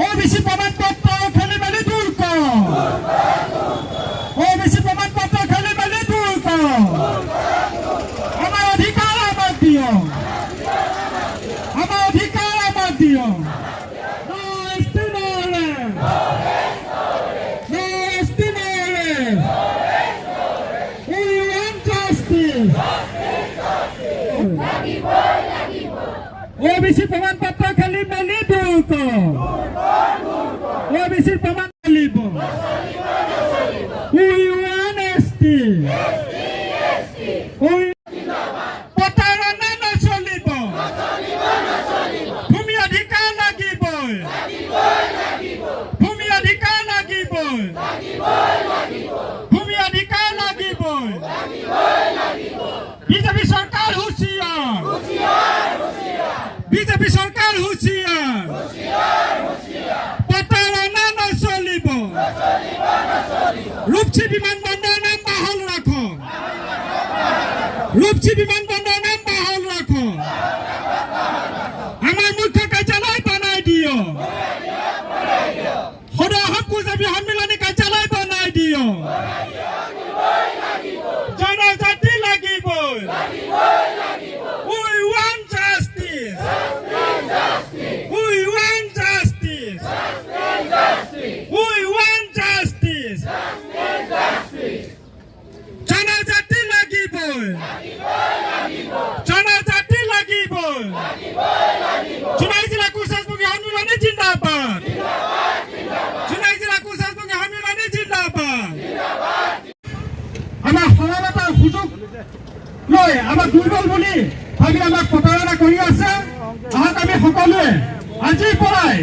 OBC প্রমাণপত্র খেলিমেলি দূর কর। ওবিসি প্রমাণপত্র খেলিমেলি দূর কর। আমার অধিকার আমার দিও। আমার অধিকার আমার দিও। ওবিসি প্রমাণপত্র খেলিমেলি দূর কর। ওবিসি প্রমাণ খেলিব। প্ৰতাৰণা নচলিব। ভূমি অধিকাৰ লাগিবই। ভূমি অধিকাৰ লাগিবই। ভূমি অধিকাৰ লাগিবই। বিজেপি চৰকাৰ হুঁচিয়াৰ। বিজেপি চৰকাৰ হুঁচিয়াৰ। প্ৰতাৰণা নচলিব। ৰূপসী বিমানবন্দৰৰ নাম বাহাল ৰাখ। ৰূপসী বিমানবন্দৰৰ নাম বাহাল ৰাখ। আমাৰ মুখ্য কাৰ্যালয় বনাই দিয়। সদৌ কুজাবি সন্মিলনী কাৰ্যালয় বনাই দিয়। জনজাতি লাগিবই। We want justice. We want justice. We want justice. জনজাতি লাগিবই। জনজাতি লাগিবই। জোনাই জিলা কুচৰাজবংশী সন্মিলনী জিন্দাবাদ। জোনাই জিলা কুচৰাজবংশী সন্মিলনী জিন্দাবাদ। আমাৰ সৰলতাৰ সুযোগ লৈ আমাক দুৰ্বল বুলি ভাবি আমাক প্ৰতাৰণা কৰি আছে। আহক আমি সকলোৱে আজিৰ পৰাই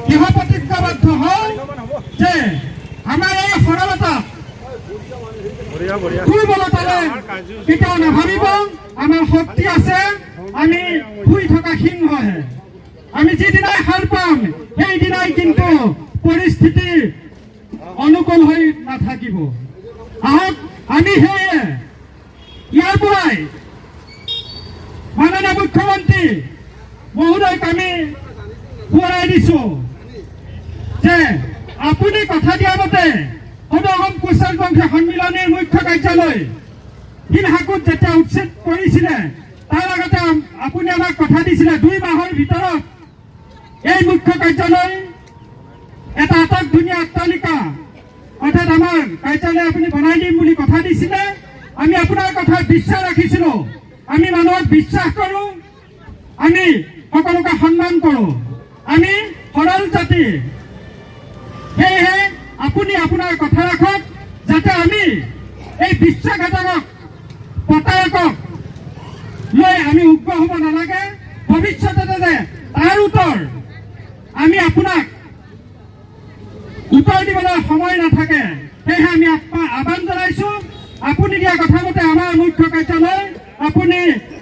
দৃঢ় প্ৰতিজ্ঞাবদ্ধ হওঁ যে আমাৰ এই সৰলতা দুৰ্বলতাৰে কেতিয়াও নাভাবিব। আমাৰ শক্তি আছে। আমি শুই থকা সিংহহে। আমি যিদিনাই সাৰ পাম সেইদিনাই কিন্তু পৰিস্থিতি অনুকূল হৈ নাথাকিব। আহক আমি সেয়ে ইয়াৰ পৰাই মাননীয় মুখ্যমন্ত্ৰী মহোদয়ক আমি সোঁৱৰাই দিছো যে আপুনি কথা দিয়া মতে সদৌ অসম কুচৰাজবংশী সন্মিলনীৰ মুখ্য কাৰ্যালয় শিলহাকুত যেতিয়া উচ্ছেদ কৰিছিলে তাৰ আগতে আপুনি আমাক কথা দিছিলে 2 মাহৰ ভিতৰত এই মুখ্য কাৰ্যালয় এটা আটক ধুনীয়া অট্টালিকা অৰ্থাৎ আমাৰ কাৰ্যালয় আপুনি বনাই দিম বুলি কথা দিছিলে। আমি আপোনাৰ কথাত বিশ্বাস ৰাখিছিলো। আমি মানুহক বিশ্বাস কৰো। আমি সকলোকে সন্মান কৰো। আমি সৰল জাতি। সেয়েহে আপুনি আপোনাৰ কথা ৰাখক যাতে আমি এই বিশ্বাসঘাতকক প্ৰতাৰকক লৈ আমি উগ্ৰ হ'ব নালাগে। ভৱিষ্যতে যে তাৰ উত্তৰ আমি আপোনাক উত্তৰ দিবলৈ সময় নাথাকে। সেয়েহে আমি আহ্বান জনাইছো আপুনি দিয়া কথা মতে আমাৰ মুখ্য কাৰ্যালয় আপুনি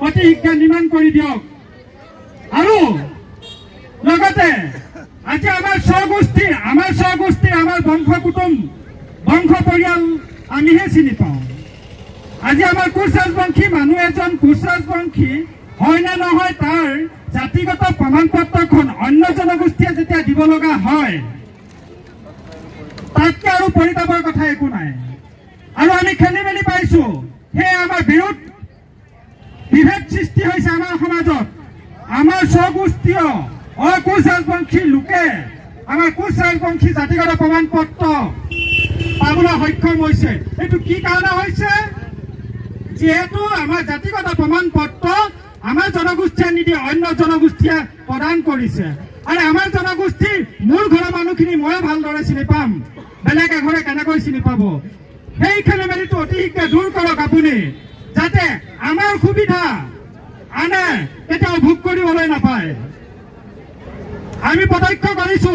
অতি শীঘ্ৰে নিৰ্মাণ কৰি দিয়ক। আৰু লগতে আজি আমাৰ স্বগোষ্ঠী আমাৰ বংশ কুটুম বংশ পৰিয়াল আমিহে চিনি পাওঁ। আজি আমাৰ কুচৰাজবংশী মানুহ এজন কুচৰাজবংশী হয় নে নহয় তাৰ জাতিগত প্ৰমাণপত্ৰখন অন্য জনগোষ্ঠীয়ে যেতিয়া দিব লগা হয় তাতকৈ আৰু পৰিতাপৰ কথা একো নাই। আৰু আমি খেলি মেলি পাইছো। সেয়ে আমাৰ বিভেদ সৃষ্টি হৈছে আমাৰ সমাজত। আমাৰ স্বগোষ্ঠীয় অকুচৰাজবংশী লোকে আমাৰ কুচৰাজবংশী জাতিগত প্ৰমাণপত্ৰ পাবলৈ সক্ষম হৈছে। এইটো কি কাৰণে হৈছে? যিহেতু আমাৰ জাতিগত প্ৰমাণপত্ৰ আমাৰ জনগোষ্ঠীয়ে নিদিয়ে অন্য জনগোষ্ঠীয়ে প্ৰদান কৰিছে। আৰু আমাৰ জনগোষ্ঠীৰ মোৰ ঘৰৰ মানুহখিনি মই ভালদৰে চিনি পাম। বেলেগ এঘৰে কেনেকৈ চিনি পাব? সেই খেলি মেলিটো অতি শীঘ্ৰে দূৰ কৰক আপুনি যাতে আমাৰ সুবিধা আনে কেতিয়াও ভোগ কৰিবলৈ নাপায়। আমি প্ৰত্যক্ষ কৰিছো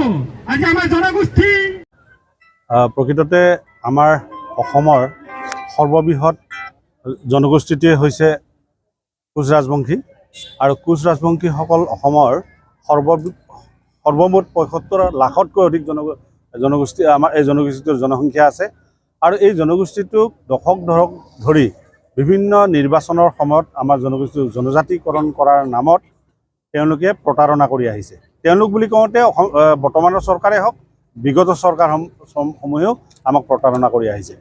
আজি আমাৰ জনগোষ্ঠী প্ৰকৃততে আমাৰ অসমৰ সৰ্ববৃহৎ জনগোষ্ঠীটোৱে হৈছে কোচ ৰাজবংশী। আৰু কোচ ৰাজবংশীসকল অসমৰ সৰ্বমুঠ ৭৫ লাখতকৈ অধিক জনগোষ্ঠী আমাৰ এই জনগোষ্ঠীটোৰ জনসংখ্যা আছে। আৰু এই জনগোষ্ঠীটোক দশক ধৰি বিভিন্ন নিৰ্বাচনৰ সময়ত আমাৰ জনগোষ্ঠীটোক জনজাতিকৰণ কৰাৰ নামত তেওঁলোকে প্ৰতাৰণা কৰি আহিছে। তেওঁলোক বুলি কওঁতে বৰ্তমানৰ চৰকাৰে হওক বিগত চৰকাৰসমূহেও আমাক প্ৰতাৰণা কৰি আহিছে।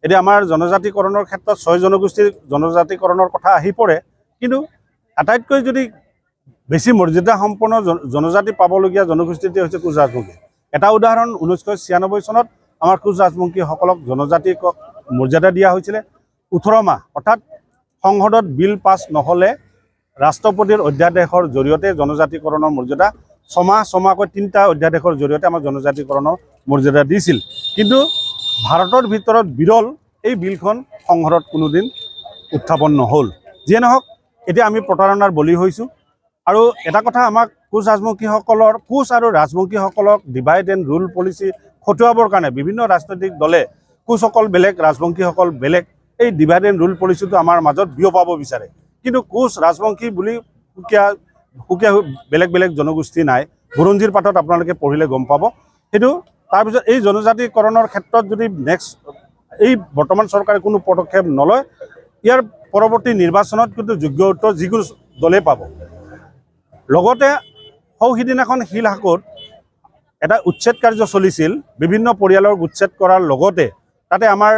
এতিয়া আমাৰ জনজাতিকৰণৰ ক্ষেত্ৰত 6 জনগোষ্ঠীৰ জনজাতিকৰণৰ কথা আহি পৰে, কিন্তু আটাইতকৈ যদি বেছি মৰ্যাদা সম্পন্ন জনজাতি পাবলগীয়া জনগোষ্ঠীটি হৈছে কোচ ৰাজবংশী। এটা উদাহৰণ 1996 চনত আমাৰ কোচ ৰাজবংশীসকলক জনজাতিক মৰ্যাদা দিয়া হৈছিলে 18 মাহ, অৰ্থাৎ সংসদত বিল পাছ নহ'লে ৰাষ্ট্ৰপতিৰ অধ্যাদেশৰ জৰিয়তে জনজাতিকৰণৰ মৰ্যাদা ছমাহকৈ 3টা অধ্যাদেশৰ জৰিয়তে আমাৰ জনজাতিকৰণৰ মৰ্যাদা দিছিল। কিন্তু ভাৰতৰ ভিতৰত বিৰল এই বিলখন সংসদত কোনোদিন উত্থাপন নহ'ল। যিয়ে নহওক, এতিয়া আমি প্ৰতাৰণাৰ বলি হৈছোঁ। আৰু এটা কথা, আমাক কোচ আৰু ৰাজবংশীসকলক ডিভাইড এণ্ড ৰুল পলিচি খটুৱাবৰ কাৰণে বিভিন্ন ৰাজনৈতিক দলে কোচসকল বেলেগ, ৰাজবংশীসকল বেলেগ, এই ডিভাইড এণ্ড ৰুল পলিচিটো আমাৰ মাজত বিয়পাব বিচাৰে। কিন্তু কোচ ৰাজবংশী বুলি সুকীয়া বেলেগ বেলেগ জনগোষ্ঠী নাই। বুৰঞ্জীৰ পাতত আপোনালোকে পঢ়িলে গম পাব। সেইটো তাৰপিছত এই জনজাতিকৰণৰ ক্ষেত্ৰত যদি এই বৰ্তমান চৰকাৰে কোনো পদক্ষেপ নলয়, ইয়াৰ পৰৱৰ্তী নিৰ্বাচনত কিন্তু যোগ্য উত্তৰ যিকোনো দলেই পাব। লগতে সিদিনাখন শিলহাকত এটা উচ্ছেদ কাৰ্য চলিছিল, বিভিন্ন পৰিয়ালৰ উচ্ছেদ কৰাৰ লগতে তাতে আমাৰ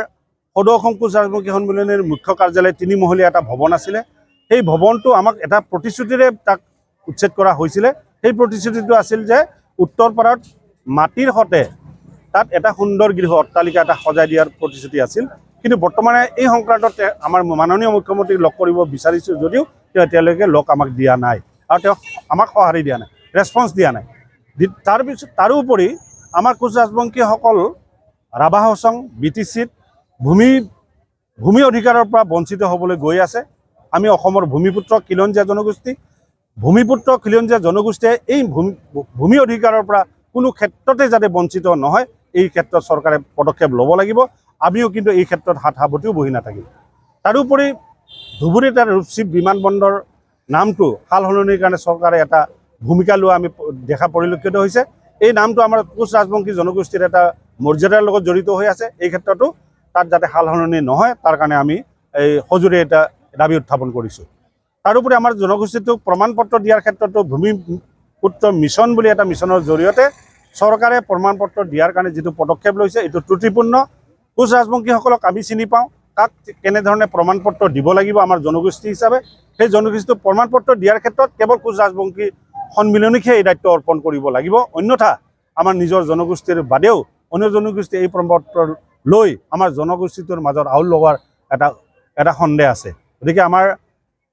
সদৌ অসম কোচ ৰাজবংশী সন্মিলনীৰ মুখ্য কাৰ্যালয় 3মহলীয়া এটা ভৱন আছিলে। সেই ভৱনটো আমাক এটা প্ৰতিশ্ৰুতিৰে তাক উচ্ছেদ কৰা হৈছিলে। সেই প্ৰতিশ্ৰুতিটো আছিল যে উত্তৰপাৰত মাটিৰ সতে তাত এটা সুন্দৰ গৃহ অট্টালিকা এটা সজাই দিয়াৰ প্ৰতিশ্ৰুতি আছিল। কিন্তু বৰ্তমানে এই সংক্ৰান্তত আমাৰ মাননীয় মুখ্যমন্ত্ৰীক লগ কৰিব বিচাৰিছোঁ যদিও তেওঁ এতিয়ালৈকে লগ আমাক দিয়া নাই, আৰু তেওঁ আমাক সঁহাৰি দিয়া নাই, ৰেছপন্স দিয়া নাই। তাৰোপৰি আমাৰ কোচ ৰাজবংশীসকল ৰাভা হাছং BTCত ভূমি অধিকাৰৰ পৰা বঞ্চিত হ'বলৈ গৈ আছে। আমি অসমৰ ভূমিপুত্ৰ খিলঞ্জীয়া জনগোষ্ঠী, জনগোষ্ঠীয়ে এই ভূমি অধিকাৰৰ পৰা কোনো ক্ষেত্ৰতে যাতে বঞ্চিত নহয়, এই ক্ষেত্ৰত চৰকাৰে পদক্ষেপ ল'ব লাগিব। আমিও কিন্তু এই ক্ষেত্ৰত হাত সাৱটিও বহি নাথাকিম। তাৰোপৰি ধুবুৰীত এটা ৰূপসী বিমানবন্দৰ নামটো সাল সলনিৰ কাৰণে চৰকাৰে এটা ভূমিকা লোৱা আমি দেখা পৰিলক্ষিত হৈছে। এই নামটো আমাৰ কোচ ৰাজবংশী জনগোষ্ঠীৰ এটা মৰ্যাদাৰ লগত জড়িত হৈ আছে। এই ক্ষেত্ৰতো তাত যাতে সাল সলনি নহয়, তাৰ কাৰণে আমি এই সজোৰে এটা দাবী উত্থাপন কৰিছোঁ। তাৰোপৰি আমাৰ জনগোষ্ঠীটোক প্ৰমাণপত্ৰ দিয়াৰ ক্ষেত্ৰতো ভূমিপুত্ৰ মিছন বুলি এটা মিছনৰ জৰিয়তে চৰকাৰে প্ৰমাণপত্ৰ দিয়াৰ কাৰণে যিটো পদক্ষেপ লৈছে, এইটো ত্ৰুটিপূৰ্ণ। কোচ ৰাজবংশীসকলক আমি চিনি পাওঁ, কাক কেনেধৰণে প্ৰমাণপত্ৰ দিব লাগিব আমাৰ জনগোষ্ঠী হিচাপে। সেই জনগোষ্ঠীটোক প্ৰমাণপত্ৰ দিয়াৰ ক্ষেত্ৰত কেৱল কোচ ৰাজবংশী সন্মিলনীকহে এই দায়িত্ব অৰ্পণ কৰিব লাগিব। অন্যথা আমাৰ নিজৰ জনগোষ্ঠীৰ বাদেও অন্য জনগোষ্ঠীয়ে এই প্ৰমাণপত্ৰ লৈ আমাৰ জনগোষ্ঠীটোৰ মাজত আউল লগোৱাৰ এটা সন্দেহ আছে। গতিকে আমাৰ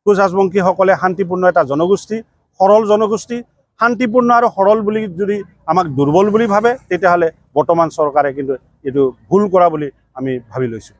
কোচ ৰাজবংশীসকলে শান্তিপূৰ্ণ এটা জনগোষ্ঠী, সৰল জনগোষ্ঠী। শান্তিপূৰ্ণ আৰু সৰল বুলি যদি আমাক দুৰ্বল বুলি ভাবে, তেতিয়াহ'লে বৰ্তমান চৰকাৰে কিন্তু এইটো ভুল কৰা বুলি আমি ভাবি লৈছোঁ।